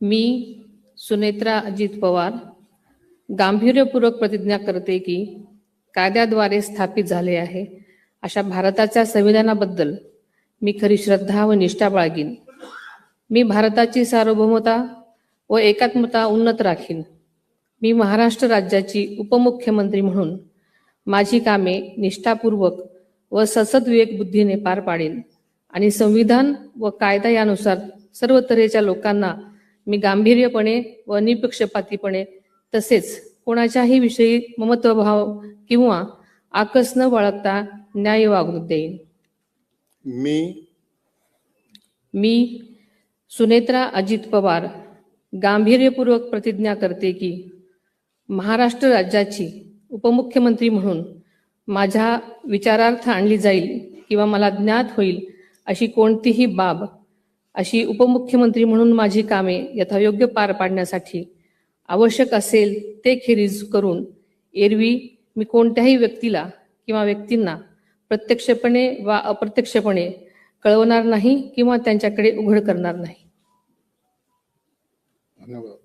मी सुनेत्रा अजित पवार गांभीर्यपूर्वक प्रतिज्ञा करते की कायद्याद्वारे स्थापित झाले आहे अशा भारताच्या संविधानाबद्दल मी खरी श्रद्धा व निष्ठा बाळगीन. मी भारताची सार्वभौमता व एकात्मता उन्नत राखीन. मी महाराष्ट्र राज्याची उपमुख्यमंत्री म्हणून माझी कामे निष्ठापूर्वक व ससद्विवेक बुद्धीने पार पाडेन आणि संविधान व कायदा यानुसार सर्व तऱ्हेच्या लोकांना मी गांभीर्यपणे व निपक्षपातीपणे तसेच कोणाच्याही विषयी ममत्वभाव किंवा आकस न बाळगता न्याय वागणूक देईन. मी सुनेत्रा अजित पवार गांभीर्यपूर्वक प्रतिज्ञा करते की महाराष्ट्र राज्याची उपमुख्यमंत्री म्हणून माझ्या विचारार्थ आणली जाईल किंवा मला ज्ञात होईल अशी कोणतीही बाब अशी उपमुख्यमंत्री म्हणून माझी कामे यथायोग्य पार पाडण्यासाठी आवश्यक असेल ते खेरीज करून एरवी मी कोणत्याही व्यक्तीला किंवा व्यक्तींना प्रत्यक्षपणे वा अप्रत्यक्षपणे कळवणार नाही किंवा त्यांच्याकडे उघड करणार नाही. धन्यवाद.